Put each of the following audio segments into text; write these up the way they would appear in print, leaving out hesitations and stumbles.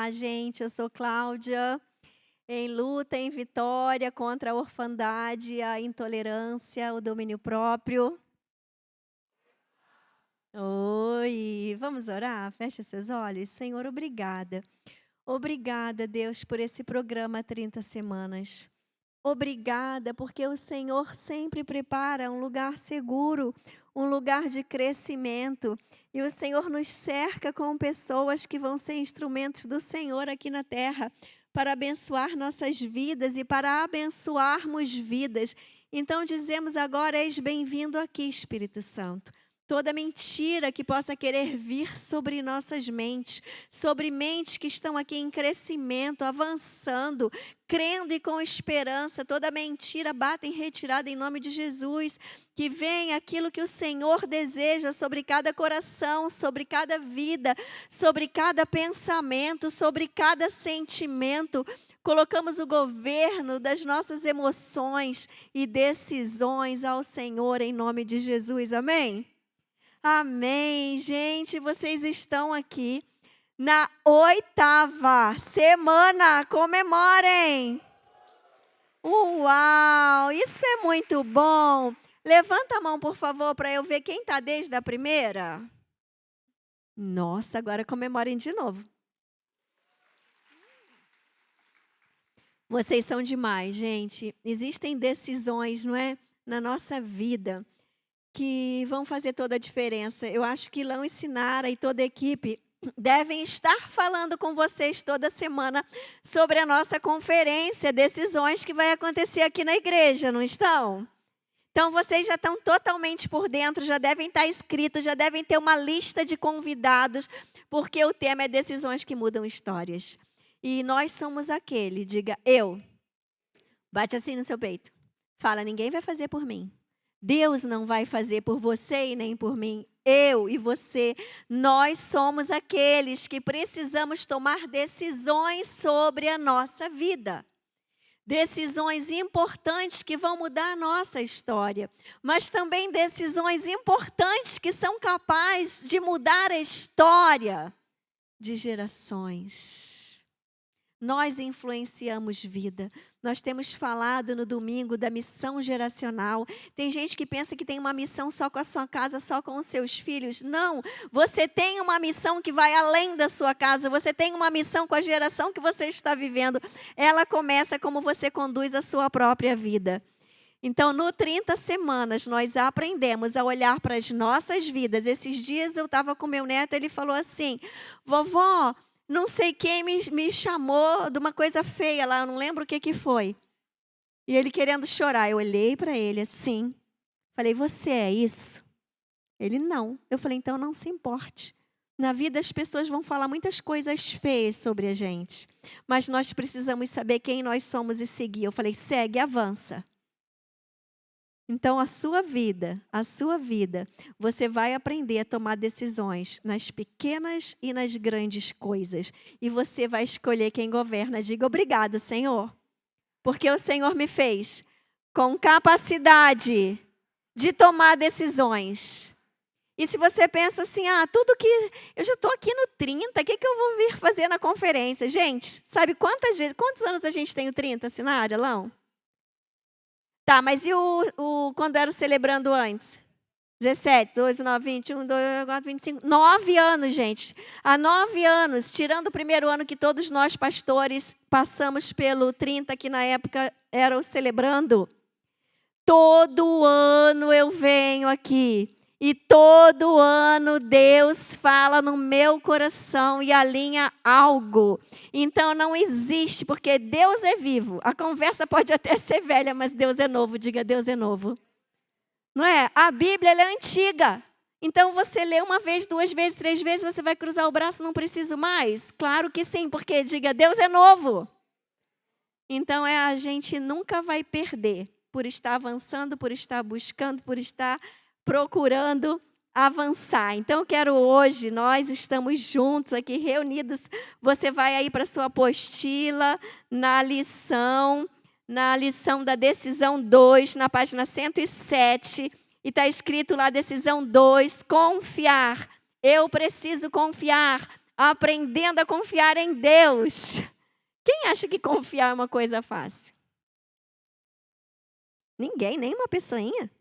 Olá, gente, eu sou Cláudia, em luta, em vitória contra a orfandade, a intolerância, o domínio próprio. Oi, vamos orar? Feche seus olhos. Senhor, obrigada. Obrigada, Deus, por esse programa 30 semanas. Obrigada, porque o Senhor sempre prepara um lugar seguro, um lugar de crescimento. E o Senhor nos cerca com pessoas que vão ser instrumentos do Senhor aqui na terra, para abençoar nossas vidas e para abençoarmos vidas. Então dizemos agora, eis bem-vindo aqui, Espírito Santo. Toda mentira que possa querer vir sobre nossas mentes, sobre mentes que estão aqui em crescimento, avançando, crendo e com esperança, toda mentira bata em retirada em nome de Jesus. Que venha aquilo que o Senhor deseja sobre cada coração, sobre cada vida, sobre cada pensamento, sobre cada sentimento. Colocamos o governo das nossas emoções e decisões ao Senhor em nome de Jesus. Amém? Amém, gente, vocês estão aqui na 8ª semana, comemorem! Uau, isso é muito bom! Levanta a mão, por favor, para eu ver quem está desde a primeira. Nossa, agora comemorem de novo. Vocês são demais, gente. Existem decisões, não é, na nossa vida, que vão fazer toda a diferença. Eu acho que Lão e Sinara e toda a equipe devem estar falando com vocês toda semana sobre a nossa conferência, decisões que vai acontecer aqui na igreja, não estão? Então, vocês já estão totalmente por dentro, já devem estar inscritos, já devem ter uma lista de convidados, porque o tema é decisões que mudam histórias. E nós somos aquele, diga, eu. Bate assim no seu peito. Fala, ninguém vai fazer por mim. Deus não vai fazer por você e nem por mim. Eu e você, nós somos aqueles que precisamos tomar decisões sobre a nossa vida. Decisões importantes que vão mudar a nossa história. Mas também decisões importantes que são capazes de mudar a história de gerações. Nós influenciamos vida. Nós temos falado no domingo da missão geracional. Tem gente que pensa que tem uma missão só com a sua casa, só com os seus filhos. Não, você tem uma missão que vai além da sua casa. Você tem uma missão com a geração que você está vivendo. Ela começa como você conduz a sua própria vida. Então, no 30 semanas, nós aprendemos a olhar para as nossas vidas. Esses dias eu estava com meu neto, ele falou assim, vovó, não sei quem me chamou de uma coisa feia lá, eu não lembro o que foi. E ele querendo chorar, eu olhei para ele assim, falei, você é isso? Ele, não. Eu falei, então não se importe. Na vida as pessoas vão falar muitas coisas feias sobre a gente, mas nós precisamos saber quem nós somos e seguir. Eu falei, segue, avança. Então, a sua vida, você vai aprender a tomar decisões nas pequenas e nas grandes coisas. E você vai escolher quem governa. Diga, obrigada, Senhor, porque o Senhor me fez com capacidade de tomar decisões. E se você pensa assim, tudo que... Eu já estou aqui no 30, o que eu vou vir fazer na conferência? Gente, sabe quantos anos a gente tem o 30, Sinara, Lão? Tá, mas e quando era o celebrando antes? 17, 12, 9, 21, 2, 4, 25. 9 anos, gente. Há 9 anos, tirando o primeiro ano que todos nós pastores passamos pelo 30, que na época era o celebrando. Todo ano eu venho aqui. E todo ano Deus fala no meu coração e alinha algo. Então não existe, porque Deus é vivo. A conversa pode até ser velha, mas Deus é novo. Diga, Deus é novo. Não é? A Bíblia ela é antiga. Então você lê uma vez, 2 vezes, 3 vezes, você vai cruzar o braço, não preciso mais? Claro que sim, porque diga, Deus é novo. Então a gente nunca vai perder por estar avançando, por estar buscando, por estar procurando avançar. Então, quero hoje, nós estamos juntos aqui, reunidos. Você vai aí para a sua apostila, na lição da decisão 2, na página 107, e está escrito lá, decisão 2, confiar. Eu preciso confiar. aprendendo a confiar em Deus. Quem acha que confiar é uma coisa fácil? Ninguém, nem uma pessoinha.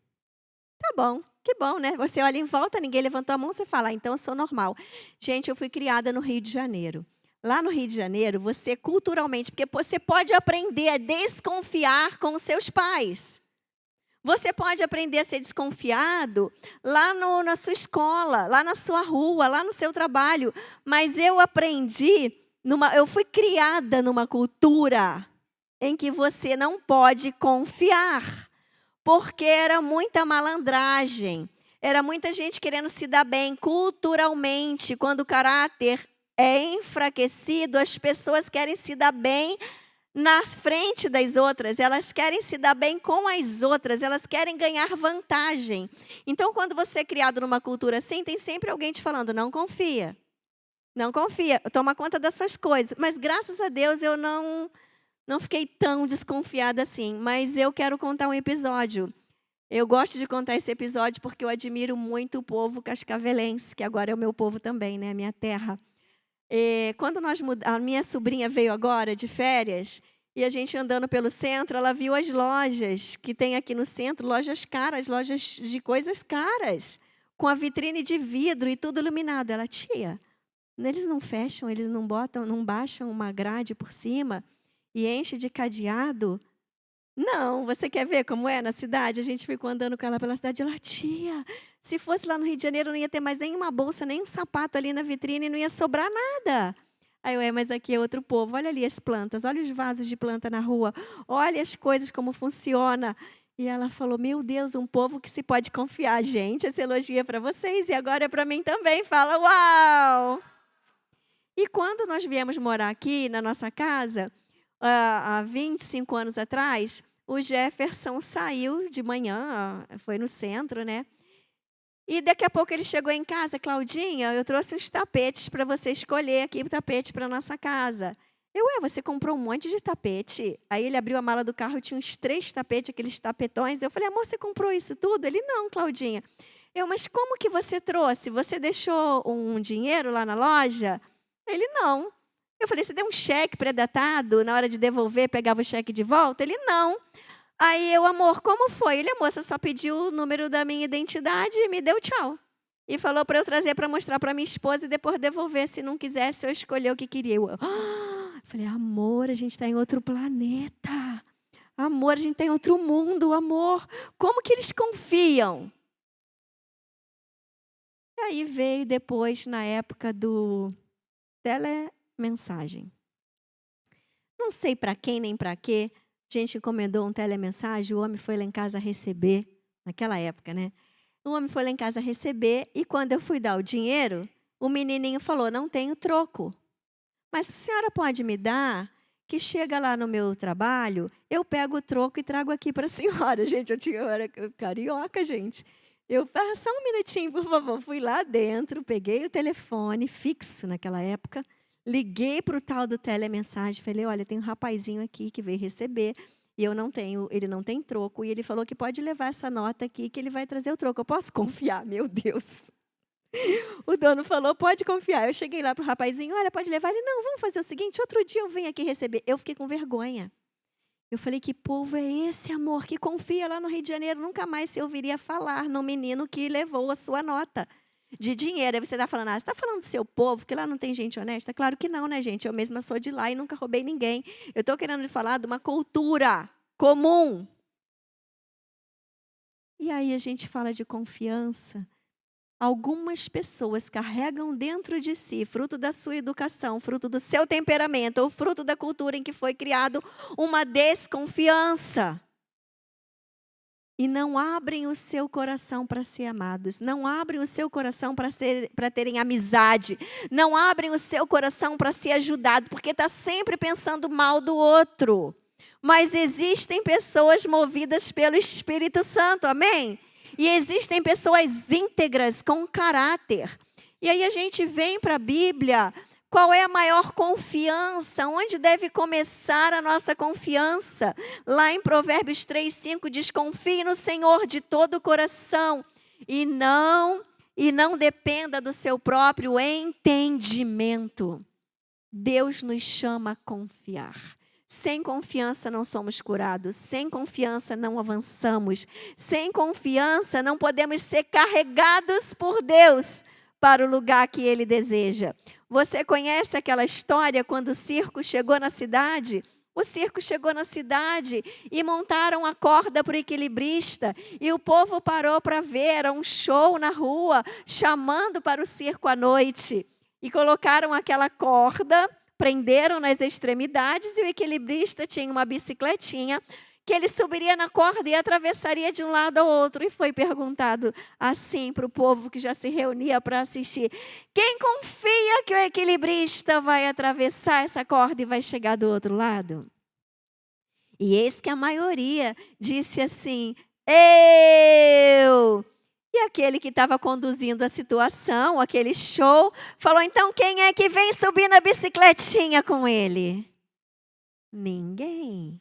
Tá bom, que bom, né? Você olha em volta, ninguém levantou a mão, você fala, então eu sou normal. Gente, eu fui criada no Rio de Janeiro. Lá no Rio de Janeiro, você culturalmente, porque você pode aprender a desconfiar com os seus pais. Você pode aprender a ser desconfiado lá na sua escola, lá na sua rua, lá no seu trabalho. Mas eu aprendi, eu fui criada numa cultura em que você não pode confiar. Porque era muita malandragem, era muita gente querendo se dar bem culturalmente. Quando o caráter é enfraquecido, as pessoas querem se dar bem na frente das outras, elas querem se dar bem com as outras, elas querem ganhar vantagem. Então, quando você é criado numa cultura assim, tem sempre alguém te falando, não confia, toma conta das suas coisas. Mas, graças a Deus, eu não fiquei tão desconfiada assim, mas eu quero contar um episódio. Eu gosto de contar esse episódio porque eu admiro muito o povo cascavelense, que agora é o meu povo também, né, a minha terra. Quando a minha sobrinha veio agora de férias, e a gente andando pelo centro, ela viu as lojas que tem aqui no centro, lojas caras, lojas de coisas caras, com a vitrine de vidro e tudo iluminado. Ela, tia, eles não fecham, eles não baixam uma grade por cima e enche de cadeado? Não, você quer ver como é na cidade? A gente ficou andando com ela pela cidade. Ela, tia, se fosse lá no Rio de Janeiro, não ia ter mais nenhuma bolsa, nem um sapato ali na vitrine, não ia sobrar nada. Aí mas aqui é outro povo. Olha ali as plantas, olha os vasos de planta na rua, olha as coisas como funciona. E ela falou, meu Deus, um povo que se pode confiar. Gente, esse elogio é para vocês e agora é para mim também. Fala, uau! E quando nós viemos morar aqui na nossa casa, há 25 anos atrás, o Jefferson saiu de manhã, foi no centro, né? E daqui a pouco ele chegou em casa, Claudinha, eu trouxe uns tapetes para você escolher aqui, tapete para nossa casa. Você comprou um monte de tapete? Aí ele abriu a mala do carro, tinha uns 3 tapetes, aqueles tapetões. Eu falei, amor, você comprou isso tudo? Ele, não, Claudinha. Mas como que você trouxe? Você deixou um dinheiro lá na loja? Ele, não. Eu falei, você deu um cheque pré-datado, na hora de devolver, pegava o cheque de volta? Ele, não. Aí amor, como foi? Ele, moça, só pediu o número da minha identidade e me deu tchau. E falou para eu trazer para mostrar para minha esposa e depois devolver. Se não quisesse, eu escolher o que queria. Eu falei, amor, a gente está em outro planeta. Amor, a gente está em outro mundo, amor. Como que eles confiam? E aí veio depois, na época do telemensagem. Não sei para quem nem para quê. A gente encomendou um telemensagem, o homem foi lá em casa receber, naquela época, né? O homem foi lá em casa receber e quando eu fui dar o dinheiro, o menininho falou, não tenho troco. Mas a senhora pode me dar, que chega lá no meu trabalho, eu pego o troco e trago aqui para a senhora. Gente, eu era carioca, gente. Só um minutinho, por favor. Fui lá dentro, peguei o telefone fixo naquela época, liguei para o tal do telemensagem, falei, olha, tem um rapazinho aqui que veio receber e ele não tem troco. E ele falou que pode levar essa nota aqui, que ele vai trazer o troco. Eu posso confiar? Meu Deus. O dono falou, pode confiar. Eu cheguei lá para o rapazinho, olha, pode levar. Ele, não, vamos fazer o seguinte, outro dia eu venho aqui receber. Eu fiquei com vergonha. Eu falei, que povo é esse, amor, que confia lá no Rio de Janeiro? Nunca mais se ouviria falar no menino que levou a sua nota de dinheiro. Aí você está falando, você está falando do seu povo, que lá não tem gente honesta? Claro que não, né, gente? Eu mesma sou de lá e nunca roubei ninguém. Eu estou querendo falar de uma cultura comum. E aí a gente fala de confiança. Algumas pessoas carregam dentro de si, fruto da sua educação, fruto do seu temperamento, ou fruto da cultura em que foi criado, uma desconfiança. E não abrem o seu coração para ser amados, não abrem o seu coração para terem amizade, não abrem o seu coração para ser ajudado, porque está sempre pensando mal do outro. Mas existem pessoas movidas pelo Espírito Santo, amém? E existem pessoas íntegras, com caráter. E aí a gente vem para a Bíblia, qual é a maior confiança? Onde deve começar a nossa confiança? Lá em Provérbios 3:5 diz, confie no Senhor de todo o coração e não e não dependa do seu próprio entendimento. Deus nos chama a confiar. Sem confiança não somos curados, sem confiança não avançamos, sem confiança não podemos ser carregados por Deus para o lugar que Ele deseja. Você conhece aquela história quando o circo chegou na cidade? O circo chegou na cidade e montaram a corda para o equilibrista e o povo parou para ver, era um show na rua, chamando para o circo à noite. E colocaram aquela corda, prenderam nas extremidades e o equilibrista tinha uma bicicletinha que ele subiria na corda e atravessaria de um lado ao outro. E foi perguntado assim para o povo que já se reunia para assistir: quem confia que o equilibrista vai atravessar essa corda e vai chegar do outro lado? E eis que a maioria disse assim: eu! E aquele que estava conduzindo a situação, aquele show, falou: então quem é que vem subir na bicicletinha com ele? Ninguém.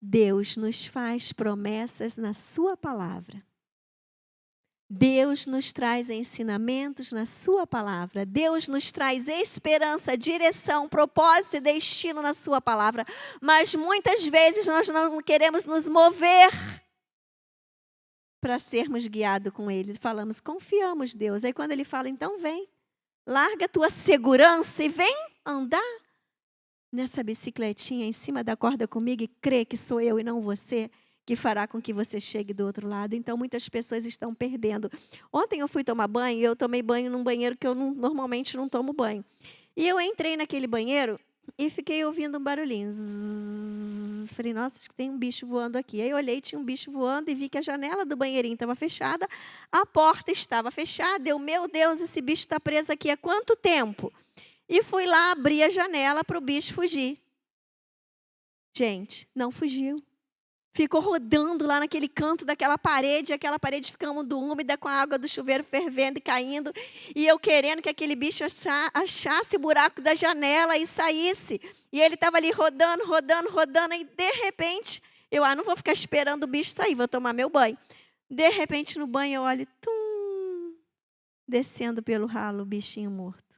Deus nos faz promessas na sua palavra. Deus nos traz ensinamentos na sua palavra. Deus nos traz esperança, direção, propósito e destino na sua palavra. Mas muitas vezes nós não queremos nos mover para sermos guiados com Ele. Falamos, confiamos, Deus. Aí quando Ele fala, então vem, larga a tua segurança e vem andar nessa bicicletinha em cima da corda comigo e crê que sou eu e não você que fará com que você chegue do outro lado. Então muitas pessoas estão perdendo. Ontem eu fui tomar banho e eu tomei banho num banheiro que eu normalmente não tomo banho. E eu entrei naquele banheiro e fiquei ouvindo um barulhinho. Zzz. Falei, nossa, acho que tem um bicho voando aqui. Aí eu olhei, tinha um bicho voando e vi que a janela do banheirinho estava fechada, a porta estava fechada. Eu, meu Deus, esse bicho está preso aqui há quanto tempo? E fui lá abrir a janela para o bicho fugir. Gente, não fugiu. Ficou rodando lá naquele canto daquela parede, aquela parede ficando úmida com a água do chuveiro fervendo e caindo. E eu querendo que aquele bicho achasse o buraco da janela e saísse. E ele estava ali rodando, rodando, rodando. E de repente, eu não vou ficar esperando o bicho sair, vou tomar meu banho. De repente, no banho, eu olho, descendo pelo ralo o bichinho morto.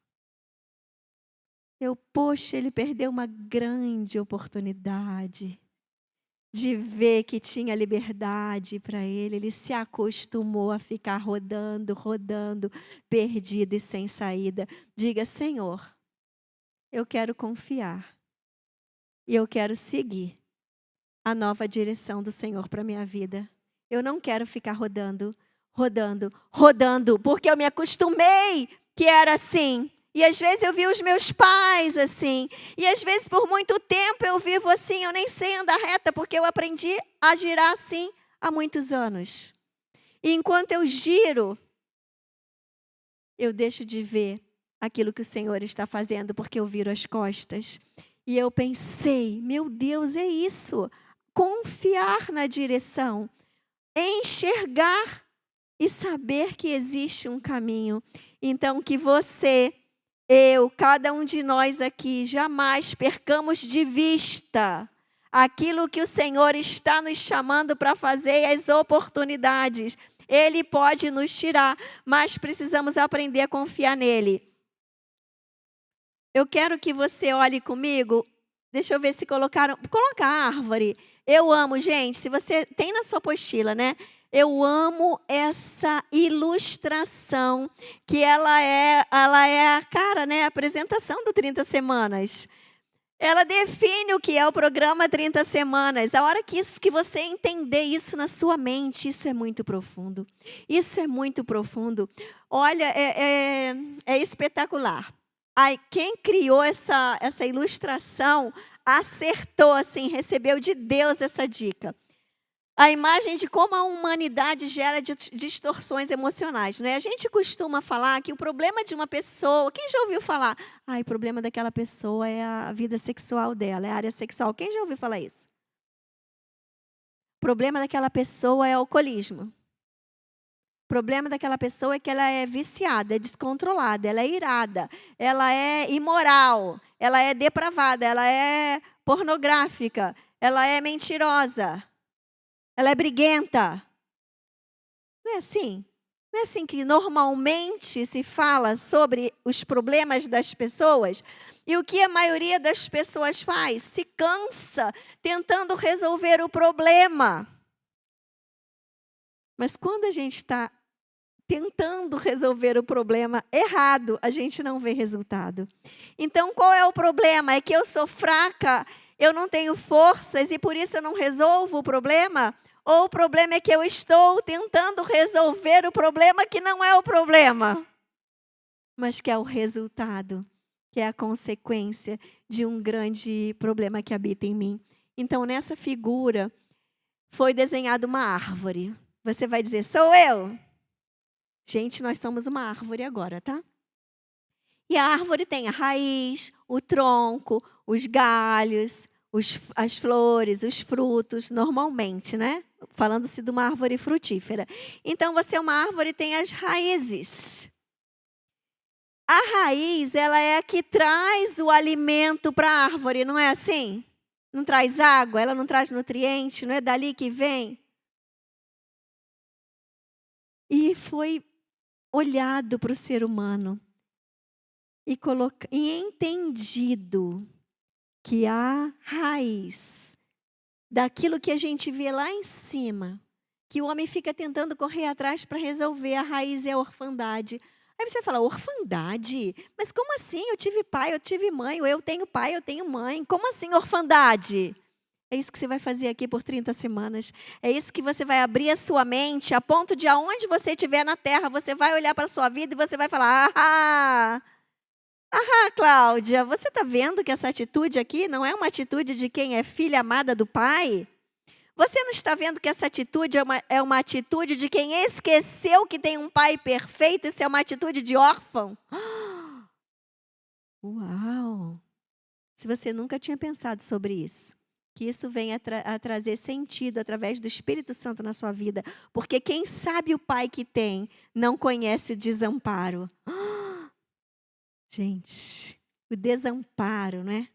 Poxa, ele perdeu uma grande oportunidade de ver que tinha liberdade para ele. Ele se acostumou a ficar rodando, rodando, perdido e sem saída. Diga, Senhor, eu quero confiar e eu quero seguir a nova direção do Senhor para a minha vida. Eu não quero ficar rodando, rodando, rodando, porque eu me acostumei que era assim. E às vezes eu vi os meus pais assim. E às vezes por muito tempo eu vivo assim. Eu nem sei andar reta porque eu aprendi a girar assim há muitos anos. E enquanto eu giro, eu deixo de ver aquilo que o Senhor está fazendo porque eu viro as costas. E eu pensei, meu Deus, é isso. Confiar na direção. Enxergar e saber que existe um caminho. Então que você... cada um de nós aqui, jamais percamos de vista aquilo que o Senhor está nos chamando para fazer e as oportunidades. Ele pode nos tirar, mas precisamos aprender a confiar nele. Eu quero que você olhe comigo. Deixa eu ver se colocaram. Coloca a árvore. Eu amo, gente, se você tem na sua apostila, né? Eu amo essa ilustração, que ela é a cara, né? A apresentação do 30 Semanas. Ela define o que é o programa 30 Semanas. A hora que você entender isso na sua mente, isso é muito profundo. Isso é muito profundo. Olha, é espetacular. Aí, quem criou essa ilustração acertou, assim, recebeu de Deus essa dica. A imagem de como a humanidade gera distorções emocionais. Né? A gente costuma falar que o problema de uma pessoa... Quem já ouviu falar? O problema daquela pessoa é a vida sexual dela, é a área sexual. Quem já ouviu falar isso? O problema daquela pessoa é o alcoolismo. O problema daquela pessoa é que ela é viciada, é descontrolada, ela é irada, ela é imoral, ela é depravada, ela é pornográfica, ela é mentirosa. Ela é briguenta. Não é assim? Não é assim que normalmente se fala sobre os problemas das pessoas? E o que a maioria das pessoas faz? Se cansa tentando resolver o problema. Mas quando a gente está tentando resolver o problema errado, a gente não vê resultado. Então, qual é o problema? É que eu sou fraca, eu não tenho forças e por isso eu não resolvo o problema? Ou o problema é que eu estou tentando resolver o problema que não é o problema, mas que é o resultado, que é a consequência de um grande problema que habita em mim. Então, nessa figura, foi desenhada uma árvore. Você vai dizer, sou eu? Gente, nós somos uma árvore agora, tá? E a árvore tem a raiz, o tronco, os galhos, as flores, os frutos, normalmente, né? Falando-se de uma árvore frutífera. Então, você é uma árvore e tem as raízes. A raiz, ela é a que traz o alimento para a árvore, não é assim? Não traz água, ela não traz nutriente, não é dali que vem? E foi olhado para o ser humano e entendido que a raiz daquilo que a gente vê lá em cima, que o homem fica tentando correr atrás para resolver, a raiz é a orfandade. Aí você fala, orfandade? Mas como assim? Eu tive pai, eu tive mãe, ou eu tenho pai, eu tenho mãe. Como assim orfandade? É isso que você vai fazer aqui por 30 semanas. É isso que você vai abrir a sua mente, a ponto de aonde você estiver na terra, você vai olhar para a sua vida e você vai falar, Cláudia, você está vendo que essa atitude aqui não é uma atitude de quem é filha amada do pai? Você não está vendo que essa atitude é uma atitude de quem esqueceu que tem um pai perfeito? Isso é uma atitude de órfão? Uau! Se você nunca tinha pensado sobre isso, que isso venha a trazer sentido através do Espírito Santo na sua vida. Porque quem sabe o pai que tem, não conhece o desamparo. Gente, o desamparo, né?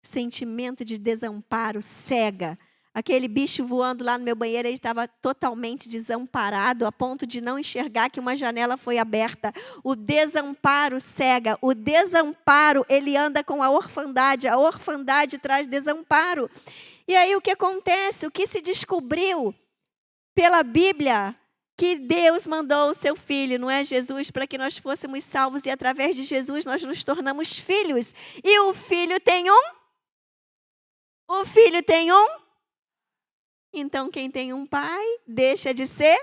Sentimento de desamparo cega. Aquele bicho voando lá no meu banheiro, ele estava totalmente desamparado, a ponto de não enxergar que uma janela foi aberta. O desamparo cega, o desamparo, ele anda com a orfandade traz desamparo. E aí o que acontece? O que se descobriu pela Bíblia? Que Deus mandou o seu Filho, não é Jesus, para que nós fôssemos salvos e através de Jesus nós nos tornamos filhos. E o Filho tem um? O Filho tem um? Então quem tem um pai deixa de ser?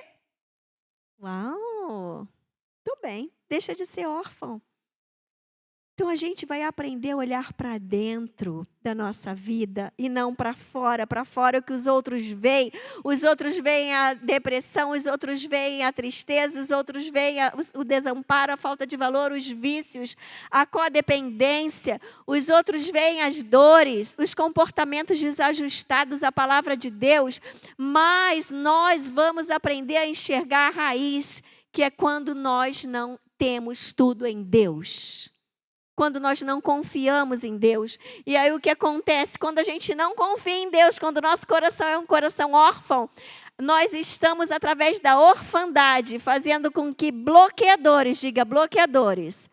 Uau! Tudo bem, deixa de ser órfão. Então a gente vai aprender a olhar para dentro da nossa vida e não para fora. Para fora é o que os outros veem. Os outros veem a depressão, os outros veem a tristeza, os outros veem o desamparo, a falta de valor, os vícios, a codependência. Os outros veem as dores, os comportamentos desajustados à palavra de Deus. Mas nós vamos aprender a enxergar a raiz, que é quando nós não temos tudo em Deus. Quando nós não confiamos em Deus. E aí o que acontece? Quando a gente não confia em Deus, quando o nosso coração é um coração órfão, nós estamos, através da orfandade, fazendo com que bloqueadores, diga bloqueadores.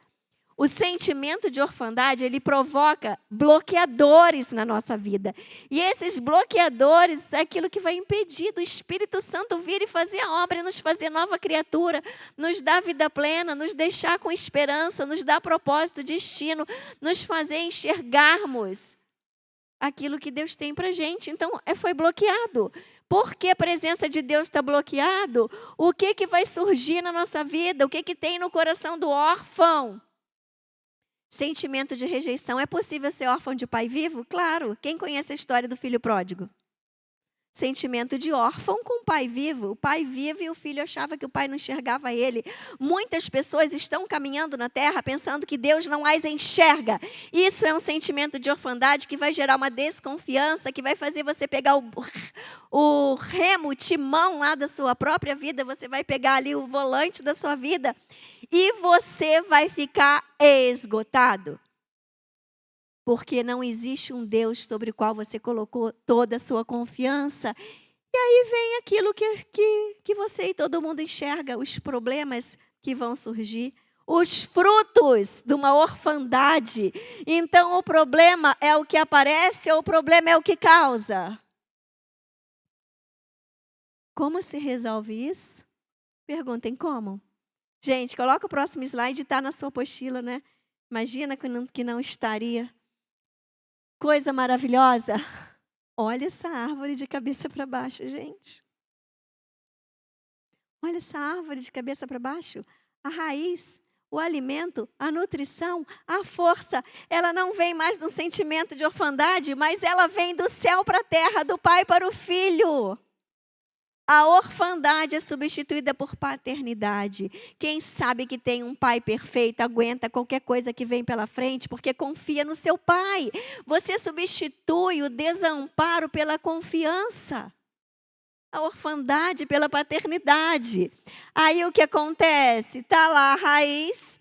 O sentimento de orfandade, ele provoca bloqueadores na nossa vida. E esses bloqueadores é aquilo que vai impedir do Espírito Santo vir e fazer a obra, nos fazer nova criatura, nos dar vida plena, nos deixar com esperança, nos dar propósito, destino, nos fazer enxergarmos aquilo que Deus tem para a gente. Então, foi bloqueado. Por que a presença de Deus está bloqueado? O que vai surgir na nossa vida? O que tem no coração do órfão? Sentimento de rejeição. É possível ser órfão de pai vivo? Claro. Quem conhece a história do filho pródigo? Sentimento de órfão com o pai vivo. O pai vive e o filho achava que o pai não enxergava ele. Muitas pessoas estão caminhando na terra pensando que Deus não as enxerga. Isso é um sentimento de orfandade que vai gerar uma desconfiança, que vai fazer você pegar o remo, o timão lá da sua própria vida. Você vai pegar ali o volante da sua vida e você vai ficar esgotado. Porque não existe um Deus sobre o qual você colocou toda a sua confiança. E aí vem aquilo que você e todo mundo enxerga, os problemas que vão surgir, os frutos de uma orfandade. Então, o problema é o que aparece ou o problema é o que causa? Como se resolve isso? Perguntem como. Gente, coloca o próximo slide, está na sua apostila, né? Imagina que não estaria. Coisa maravilhosa. Olha essa árvore de cabeça para baixo, gente. Olha essa árvore de cabeça para baixo. A raiz, o alimento, a nutrição, a força. Ela não vem mais do sentimento de orfandade, mas ela vem do céu para a terra, do pai para o filho. A orfandade é substituída por paternidade. Quem sabe que tem um pai perfeito, aguenta qualquer coisa que vem pela frente, porque confia no seu pai. Você substitui o desamparo pela confiança. A orfandade pela paternidade. Aí o que acontece? Está lá a raiz,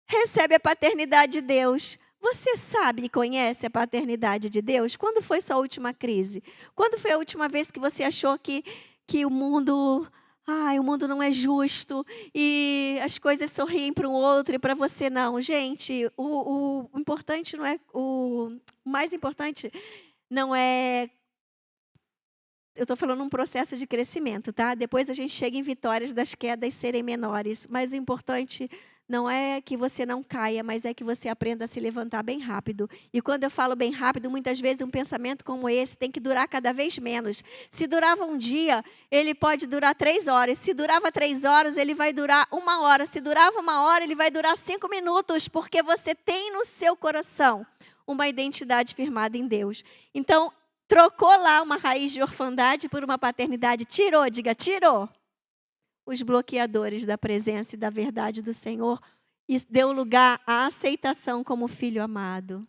recebe a paternidade de Deus. Você sabe e conhece a paternidade de Deus? Quando foi sua última crise? Quando foi a última vez que você achou que o mundo não é justo e as coisas sorriem para um outro e para você não? Gente, o importante não é o mais importante não é. Eu estou falando um processo de crescimento, tá? Depois a gente chega em vitórias das quedas serem menores. Mas o importante não é que você não caia, mas é que você aprenda a se levantar bem rápido. E quando eu falo bem rápido, muitas vezes um pensamento como esse tem que durar cada vez menos. Se durava um dia, ele pode durar 3 horas. Se durava 3 horas, ele vai durar 1 hora. Se durava 1 hora, ele vai durar 5 minutos, porque você tem no seu coração uma identidade firmada em Deus. Então, trocou lá uma raiz de orfandade por uma paternidade. Tirou, diga, tirou os bloqueadores da presença e da verdade do Senhor e deu lugar à aceitação como filho amado.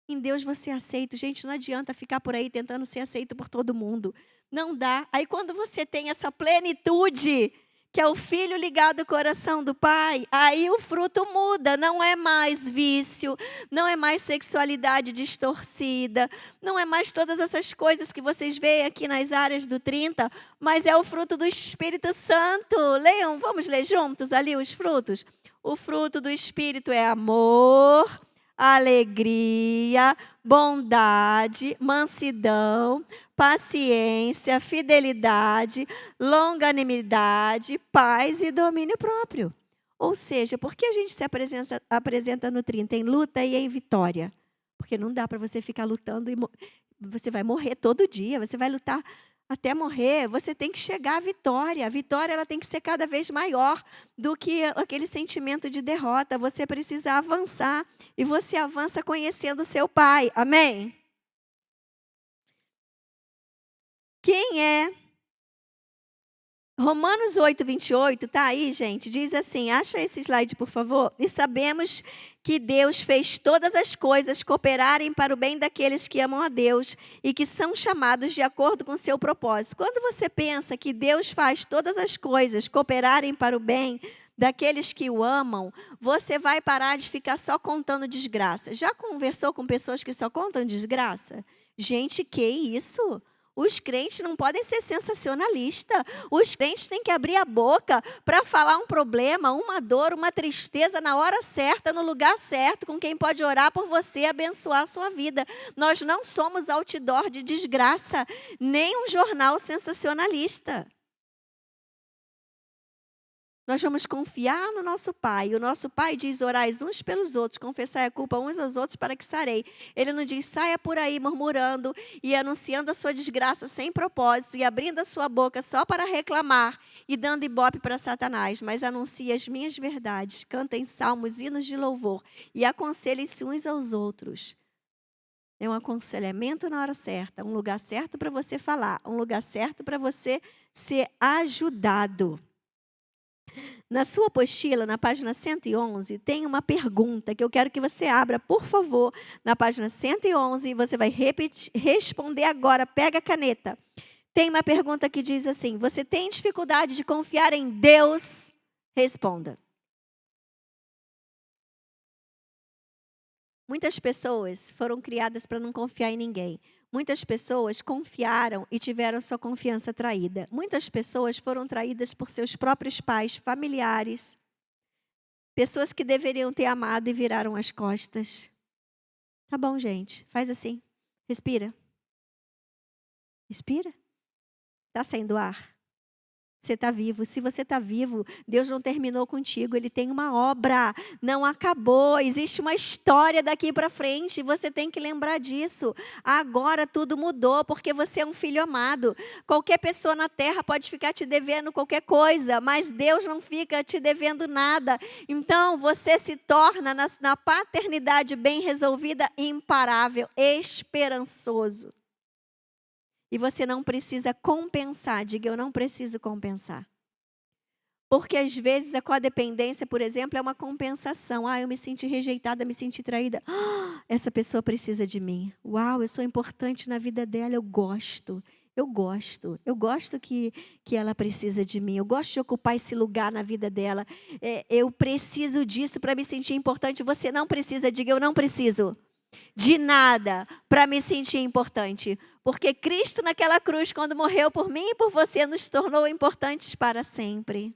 Em Deus você é aceito. Gente, não adianta ficar por aí tentando ser aceito por todo mundo. Não dá. Aí quando você tem essa plenitude, que é o filho ligado ao coração do pai, aí o fruto muda, não é mais vício, não é mais sexualidade distorcida, não é mais todas essas coisas que vocês veem aqui nas áreas do 30, mas é o fruto do Espírito Santo. Leiam, vamos ler juntos ali os frutos? O fruto do Espírito é amor, alegria, bondade, mansidão, paciência, fidelidade, longanimidade, paz e domínio próprio. Ou seja, por que a gente se apresenta no 30 em luta e em vitória? Porque não dá para você ficar lutando e você vai morrer todo dia, você vai lutar até morrer, você tem que chegar à vitória. A vitória ela tem que ser cada vez maior do que aquele sentimento de derrota. Você precisa avançar e você avança conhecendo o seu pai. Amém? Quem é? Romanos 8, 28, tá aí, gente? Diz assim, acha esse slide, por favor. E sabemos que Deus fez todas as coisas cooperarem para o bem daqueles que amam a Deus e que são chamados de acordo com o seu propósito. Quando você pensa que Deus faz todas as coisas cooperarem para o bem daqueles que o amam, você vai parar de ficar só contando desgraça. Já conversou com pessoas que só contam desgraça? Gente, que isso? Os crentes não podem ser sensacionalistas. Os crentes têm que abrir a boca para falar um problema, uma dor, uma tristeza na hora certa, no lugar certo, com quem pode orar por você e abençoar a sua vida. Nós não somos outdoor de desgraça, nem um jornal sensacionalista. Nós vamos confiar no nosso Pai. O nosso Pai diz, orais uns pelos outros, confessai a culpa uns aos outros para que sarei. Ele não diz, saia por aí murmurando e anunciando a sua desgraça sem propósito e abrindo a sua boca só para reclamar e dando ibope para Satanás. Mas anuncia as minhas verdades, cantem salmos, hinos de louvor e aconselhem-se uns aos outros. É um aconselhamento na hora certa, um lugar certo para você falar, um lugar certo para você ser ajudado. Na sua apostila, na página 111, tem uma pergunta que eu quero que você abra, por favor, na página 111, e você vai responder agora, pega a caneta. Tem uma pergunta que diz assim, você tem dificuldade de confiar em Deus? Responda. Muitas pessoas foram criadas para não confiar em ninguém. Muitas pessoas confiaram e tiveram sua confiança traída. Muitas pessoas foram traídas por seus próprios pais, familiares, pessoas que deveriam ter amado e viraram as costas. Tá bom, gente. Faz assim. Respira. Respira. Tá saindo ar? Você está vivo. Se você está vivo, Deus não terminou contigo. Ele tem uma obra. Não acabou. Existe uma história daqui para frente. Você tem que lembrar disso. Agora tudo mudou porque você é um filho amado. Qualquer pessoa na terra pode ficar te devendo qualquer coisa, mas Deus não fica te devendo nada. Então, você se torna, na paternidade bem resolvida, imparável, esperançoso. E você não precisa compensar. Diga, eu não preciso compensar. Porque às vezes a codependência, por exemplo, é uma compensação. Eu me senti rejeitada, me senti traída. Essa pessoa precisa de mim. Uau, eu sou importante na vida dela, eu gosto. Eu gosto que ela precisa de mim. Eu gosto de ocupar esse lugar na vida dela. Eu preciso disso para me sentir importante. Você não precisa, diga, eu não preciso de nada para me sentir importante. Porque Cristo naquela cruz, quando morreu por mim e por você, nos tornou importantes para sempre.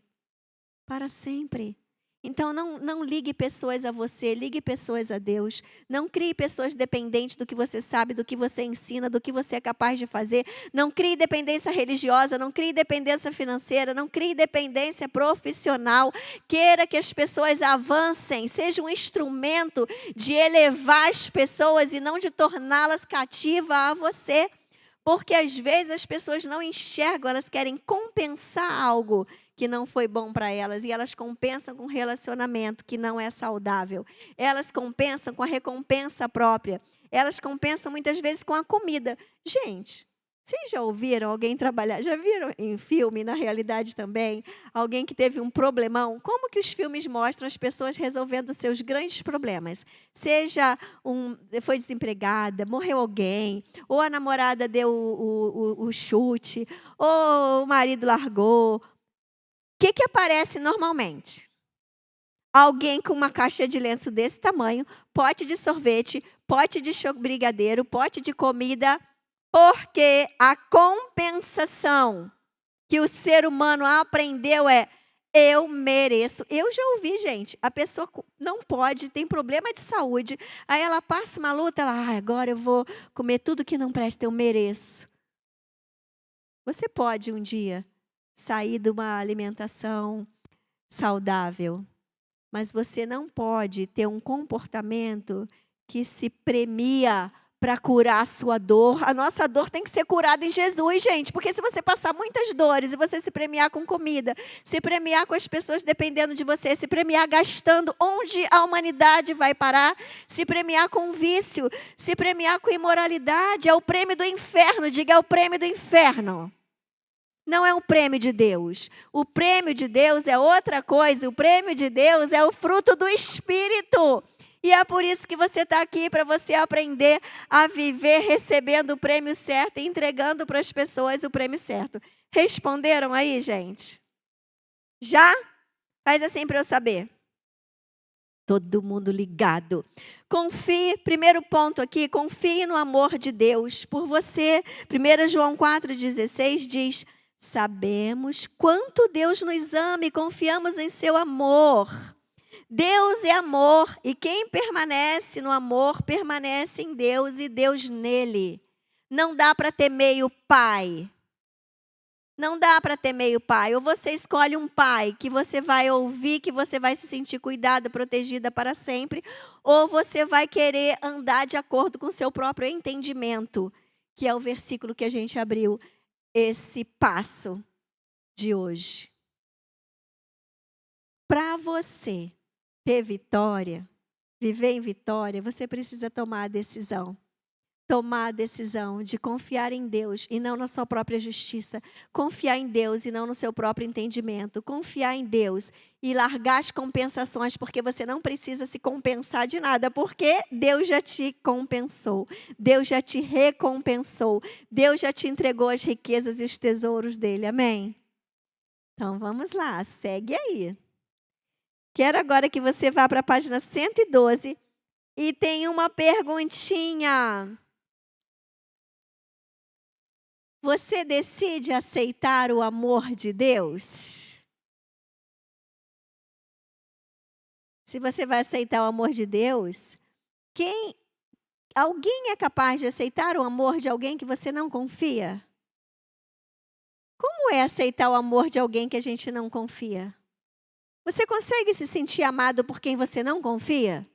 Para sempre. Então não ligue pessoas a você, ligue pessoas a Deus. Não crie pessoas dependentes do que você sabe, do que você ensina, do que você é capaz de fazer. Não crie dependência religiosa, não crie dependência financeira, não crie dependência profissional. Queira que as pessoas avancem, seja um instrumento de elevar as pessoas e não de torná-las cativas a você. Porque às vezes as pessoas não enxergam, elas querem compensar algo que não foi bom para elas. E elas compensam com um relacionamento que não é saudável. Elas compensam com a recompensa própria. Elas compensam muitas vezes com a comida. Gente, vocês já ouviram alguém trabalhar? Já viram em filme, na realidade também, alguém que teve um problemão? Como que os filmes mostram as pessoas resolvendo seus grandes problemas? Seja foi desempregada, morreu alguém, ou a namorada deu o chute, ou o marido largou. O que aparece normalmente? Alguém com uma caixa de lenço desse tamanho, pote de sorvete, pote de brigadeiro, pote de comida. Porque a compensação que o ser humano aprendeu é: eu mereço. Eu já ouvi, gente, a pessoa não pode, tem problema de saúde. Aí ela passa uma luta, agora eu vou comer tudo que não presta, eu mereço. Você pode um dia sair de uma alimentação saudável, mas você não pode ter um comportamento que se premia para curar a sua dor. A nossa dor tem que ser curada em Jesus, gente. Porque se você passar muitas dores e você se premiar com comida, se premiar com as pessoas dependendo de você, se premiar gastando, onde a humanidade vai parar? Se premiar com vício, se premiar com imoralidade, é o prêmio do inferno. Diga, é o prêmio do inferno. Não é um prêmio de Deus. O prêmio de Deus é outra coisa. O prêmio de Deus é o fruto do Espírito. E é por isso que você está aqui, para você aprender a viver recebendo o prêmio certo e entregando para as pessoas o prêmio certo. Responderam aí, gente? Já? Faz assim para eu saber. Todo mundo ligado. Confie, primeiro ponto aqui, confie no amor de Deus por você. 1 João 4,16 diz: sabemos quanto Deus nos ama e confiamos em seu amor. Deus é amor, e quem permanece no amor, permanece em Deus e Deus nele. Não dá para ter meio pai. Não dá para ter meio pai. Ou você escolhe um pai que você vai ouvir, que você vai se sentir cuidada, protegida para sempre, ou você vai querer andar de acordo com o seu próprio entendimento, que é o versículo que a gente abriu esse passo de hoje. Para você ter vitória, viver em vitória, você precisa tomar a decisão. Tomar a decisão de confiar em Deus e não na sua própria justiça. Confiar em Deus e não no seu próprio entendimento. Confiar em Deus e largar as compensações, porque você não precisa se compensar de nada, porque Deus já te compensou. Deus já te recompensou. Deus já te entregou as riquezas e os tesouros dele. Amém? Então vamos lá, segue aí. Quero agora que você vá para a página 112 E tem uma perguntinha. Você decide aceitar o amor de Deus? Se você vai aceitar o amor de Deus, alguém é capaz de aceitar o amor de alguém que você não confia? Como é aceitar o amor de alguém que a gente não confia? Você consegue se sentir amado por quem você não confia?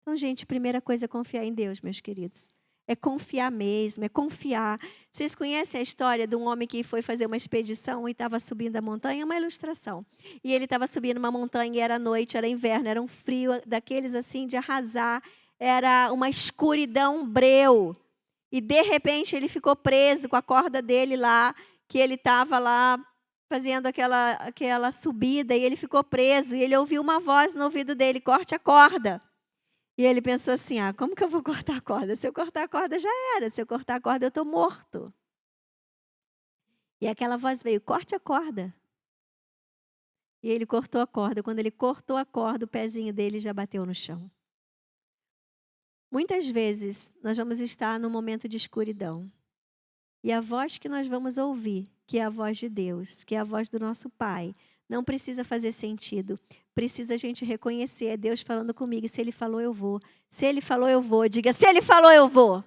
Então, gente, primeira coisa é confiar em Deus, meus queridos. É confiar mesmo, é confiar. Vocês conhecem a história de um homem que foi fazer uma expedição e estava subindo a montanha? É uma ilustração. E ele estava subindo uma montanha e era noite, era inverno, era um frio daqueles assim de arrasar. Era uma escuridão breu. E de repente ele ficou preso com a corda dele lá, que ele estava lá fazendo aquela subida e ele ficou preso. E ele ouviu uma voz no ouvido dele, corte a corda. E ele pensou assim, como que eu vou cortar a corda? Se eu cortar a corda, já era. Se eu cortar a corda, eu estou morto. E aquela voz veio, corte a corda. E ele cortou a corda. Quando ele cortou a corda, o pezinho dele já bateu no chão. Muitas vezes, nós vamos estar num momento de escuridão. E a voz que nós vamos ouvir, que é a voz de Deus, que é a voz do nosso Pai, não precisa fazer sentido. Precisa a gente reconhecer, é Deus falando comigo. Se Ele falou, eu vou. Se Ele falou, eu vou. Diga, se Ele falou, eu vou.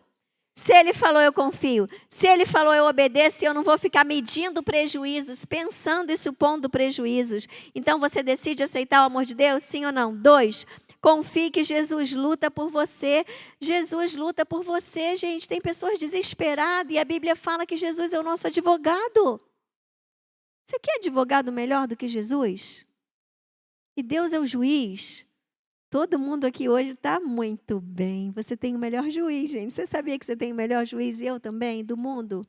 Se Ele falou, eu confio. Se Ele falou, eu obedeço e eu não vou ficar medindo prejuízos, pensando e supondo prejuízos. Então, você decide aceitar o amor de Deus, sim ou não? 2, confie que Jesus luta por você. Jesus luta por você, gente. Tem pessoas desesperadas e a Bíblia fala que Jesus é o nosso advogado. Você quer advogado melhor do que Jesus? E Deus é o juiz? Todo mundo aqui hoje está muito bem. Você tem o melhor juiz, gente. Você sabia que você tem o melhor juiz, e eu também, do mundo?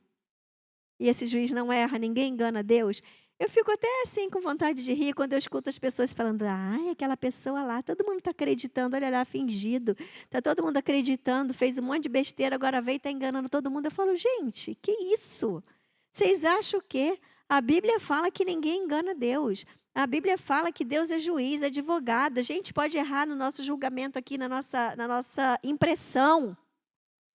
E esse juiz não erra, ninguém engana Deus. Eu fico até assim com vontade de rir quando eu escuto as pessoas falando, aquela pessoa lá, todo mundo está acreditando, olha lá, fingido. Está todo mundo acreditando, fez um monte de besteira, agora veio e está enganando todo mundo. Eu falo, gente, que isso? Vocês acham o quê? A Bíblia fala que ninguém engana Deus. A Bíblia fala que Deus é juiz, é advogado. A gente pode errar no nosso julgamento aqui, na nossa impressão.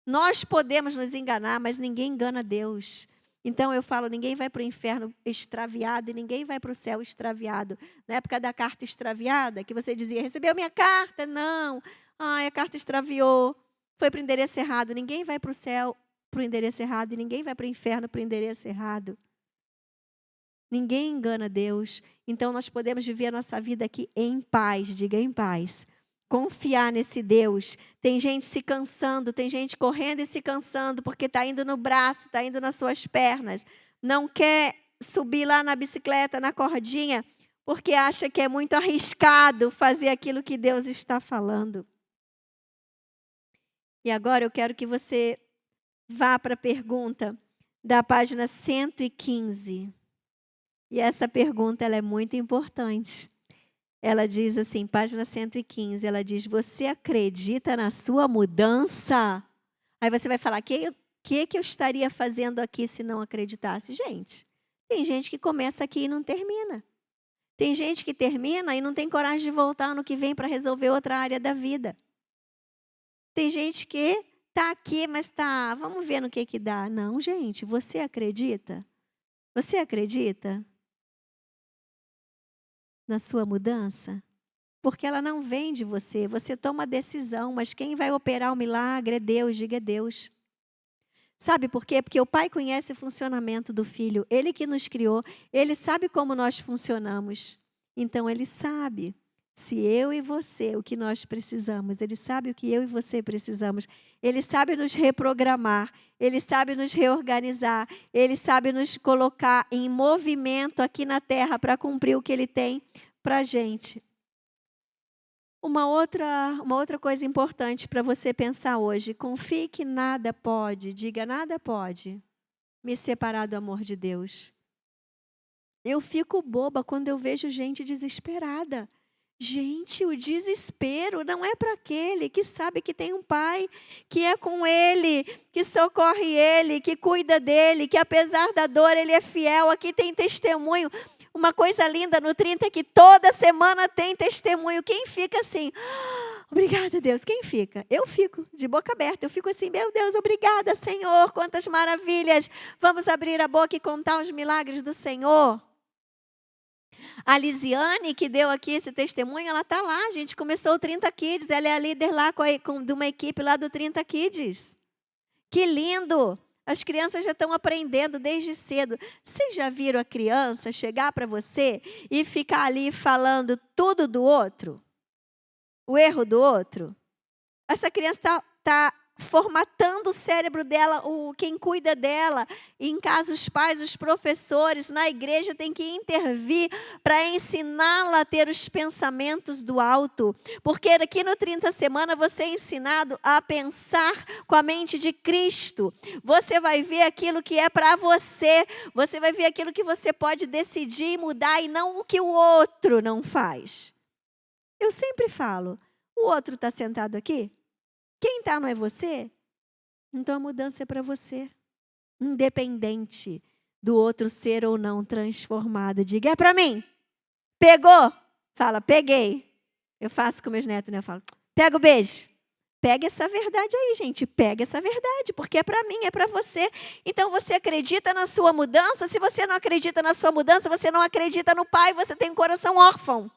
Nós podemos nos enganar, mas ninguém engana Deus. Então eu falo, ninguém vai para o inferno extraviado e ninguém vai para o céu extraviado. Na época da carta extraviada, que você dizia, recebeu minha carta? Não. A carta extraviou. Foi para o endereço errado. Ninguém vai para o céu para o endereço errado e ninguém vai para o inferno para o endereço errado. Ninguém engana Deus. Então, nós podemos viver a nossa vida aqui em paz. Diga, em paz. Confiar nesse Deus. Tem gente se cansando, tem gente correndo e se cansando, porque está indo no braço, está indo nas suas pernas. Não quer subir lá na bicicleta, na cordinha, porque acha que é muito arriscado fazer aquilo que Deus está falando. E agora eu quero que você vá para a pergunta da página 115. E essa pergunta ela é muito importante. Ela diz assim, página 115, ela diz, você acredita na sua mudança? Aí você vai falar, o que eu estaria fazendo aqui se não acreditasse? Gente, tem gente que começa aqui e não termina. Tem gente que termina e não tem coragem de voltar ano que vem para resolver outra área da vida. Tem gente que está aqui, mas vamos ver no que dá. Não, gente, você acredita? Você acredita na sua mudança? Porque ela não vem de você. Você toma a decisão, mas quem vai operar o milagre é Deus. Diga, é Deus. Sabe por quê? Porque o Pai conhece o funcionamento do Filho. Ele que nos criou. Ele sabe como nós funcionamos. Então, Ele sabe se eu e você, o que nós precisamos. Ele sabe o que eu e você precisamos. Ele sabe nos reprogramar. Ele sabe nos reorganizar. Ele sabe nos colocar em movimento aqui na terra para cumprir o que Ele tem para a gente. Uma outra coisa importante para você pensar hoje. Confie que nada pode, diga nada pode me separar do amor de Deus. Eu fico boba quando eu vejo gente desesperada. Gente, o desespero não é para aquele que sabe que tem um pai, que é com ele, que socorre ele, que cuida dele, que apesar da dor ele é fiel. Aqui tem testemunho. Uma coisa linda no 30 é que toda semana tem testemunho. Quem fica assim, obrigada, Deus. Quem fica? Eu fico de boca aberta. Eu fico assim, meu Deus, obrigada, Senhor. Quantas maravilhas. Vamos abrir a boca e contar os milagres do Senhor. A Lisiane, que deu aqui esse testemunho, ela está lá. A gente começou o 30 Kids. Ela é a líder lá de uma equipe lá do 30 Kids. Que lindo. As crianças já estão aprendendo desde cedo. Vocês já viram a criança chegar para você e ficar ali falando tudo do outro? O erro do outro? Essa criança está formatando o cérebro dela, quem cuida dela. E em casa, os pais, os professores, na igreja tem que intervir para ensiná-la a ter os pensamentos do alto. Porque aqui no 30 Semana você é ensinado a pensar com a mente de Cristo. Você vai ver aquilo que é para você. Você vai ver aquilo que você pode decidir e mudar e não o que o outro não faz. Eu sempre falo, o outro está sentado aqui? Quem está não é você? Então a mudança é para você. Independente do outro ser ou não transformado. Diga, é para mim. Pegou? Fala, peguei. Eu faço com meus netos, né? Eu falo, pega o beijo. Pega essa verdade aí, gente. Pega essa verdade, porque é para mim, é para você. Então você acredita na sua mudança? Se você não acredita na sua mudança, você não acredita no Pai, você tem um coração órfão.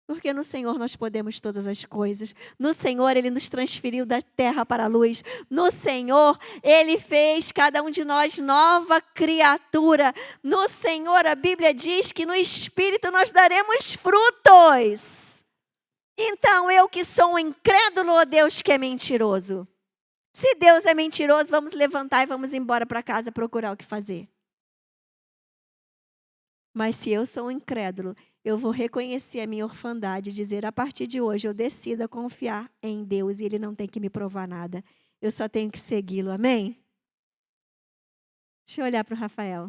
Porque no Senhor nós podemos todas as coisas. No Senhor Ele nos transferiu da terra para a luz. No Senhor Ele fez cada um de nós nova criatura. No Senhor a Bíblia diz que no Espírito nós daremos frutos. Então eu que sou um incrédulo, ó Deus que é mentiroso. Se Deus é mentiroso, vamos levantar e vamos embora para casa procurar o que fazer. Mas se eu sou um incrédulo, eu vou reconhecer a minha orfandade e dizer, a partir de hoje eu decido a confiar em Deus e Ele não tem que me provar nada. Eu só tenho que segui-lo, amém? Deixa eu olhar para o Rafael.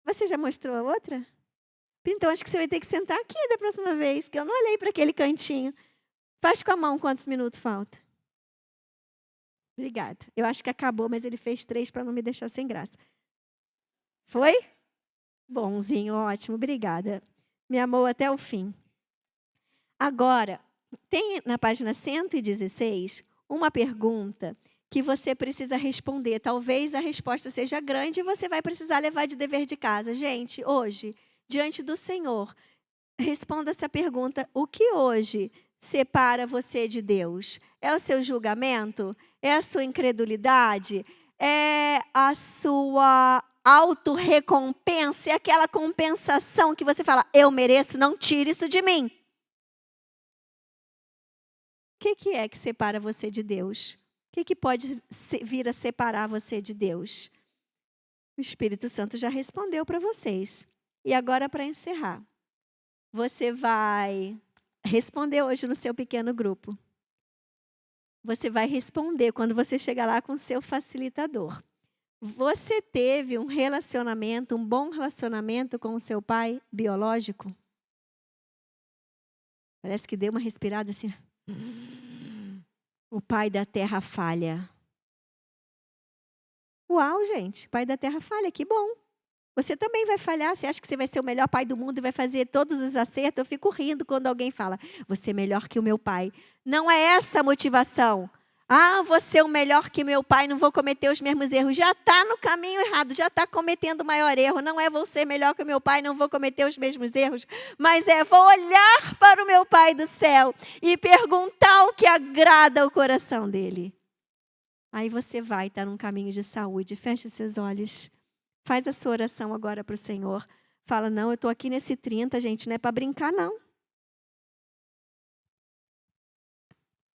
Você já mostrou a outra? Então acho que você vai ter que sentar aqui da próxima vez, que eu não olhei para aquele cantinho. Faz com a mão quantos minutos falta. Obrigada. Eu acho que acabou, mas ele fez 3 para não me deixar sem graça. Foi? Bonzinho, ótimo, obrigada. Me amou até o fim. Agora, tem na página 116 uma pergunta que você precisa responder. Talvez a resposta seja grande e você vai precisar levar de dever de casa. Gente, hoje, diante do Senhor, responda essa pergunta. O que hoje separa você de Deus? É o seu julgamento? É a sua incredulidade? É a sua autorrecompensa, é aquela compensação que você fala, eu mereço, não tire isso de mim. O que é que separa você de Deus? O que pode vir a separar você de Deus? O Espírito Santo já respondeu para vocês. E agora, para encerrar, você vai responder hoje no seu pequeno grupo. Você vai responder quando você chegar lá com o seu facilitador. Você teve um relacionamento, um bom relacionamento com o seu pai biológico? Parece que deu uma respirada assim. O pai da terra falha. Uau, gente, pai da terra falha, que bom. Você também vai falhar. Você acha que você vai ser o melhor pai do mundo e vai fazer todos os acertos? Eu fico rindo quando alguém fala, você é melhor que o meu pai. Não é essa a motivação. Ah, você é o melhor que meu pai, não vou cometer os mesmos erros. Já está no caminho errado, já está cometendo o maior erro. Não é vou ser melhor que o meu pai, não vou cometer os mesmos erros. Mas vou olhar para o meu pai do céu e perguntar o que agrada o coração dele. Aí você vai estar num caminho de saúde. Feche seus olhos. Faz a sua oração agora para o Senhor. Fala, não, eu estou aqui nesse 30, gente, não é para brincar, não.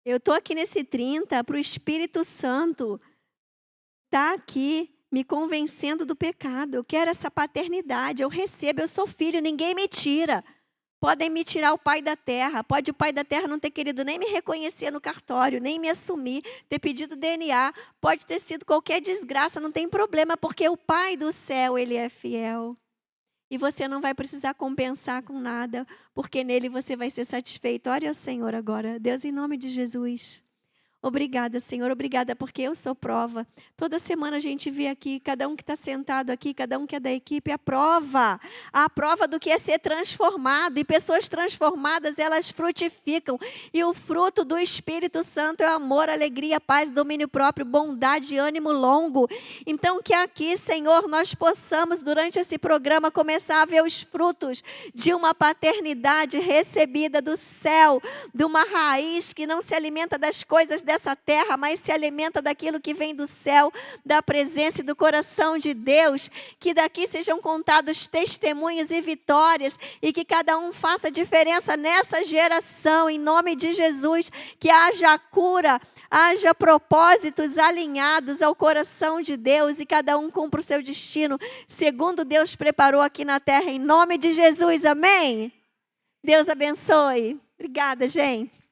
Eu estou aqui nesse 30 para o Espírito Santo estar aqui me convencendo do pecado. Eu quero essa paternidade, eu recebo, eu sou filho, ninguém me tira. Podem me tirar o pai da terra. Pode o pai da terra não ter querido nem me reconhecer no cartório, nem me assumir, ter pedido DNA. Pode ter sido qualquer desgraça, não tem problema, porque o pai do céu, ele é fiel. E você não vai precisar compensar com nada, porque nele você vai ser satisfeito. Ore ao Senhor agora. Deus, em nome de Jesus. Obrigada, Senhor, obrigada porque eu sou prova. Toda semana a gente vê aqui, cada um que está sentado aqui, cada um que é da equipe, a prova do que é ser transformado. E pessoas transformadas, elas frutificam. E o fruto do Espírito Santo é amor, alegria, paz, domínio próprio, bondade e ânimo longo. Então que aqui, Senhor, nós possamos durante esse programa começar a ver os frutos de uma paternidade recebida do céu, de uma raiz que não se alimenta das coisas dessa terra, mas se alimenta daquilo que vem do céu, da presença e do coração de Deus. Que daqui sejam contados testemunhos e vitórias e que cada um faça diferença nessa geração, em nome de Jesus. Que haja cura, haja propósitos alinhados ao coração de Deus e cada um cumpra o seu destino segundo Deus preparou aqui na terra, em nome de Jesus, amém? Deus abençoe. Obrigada, gente.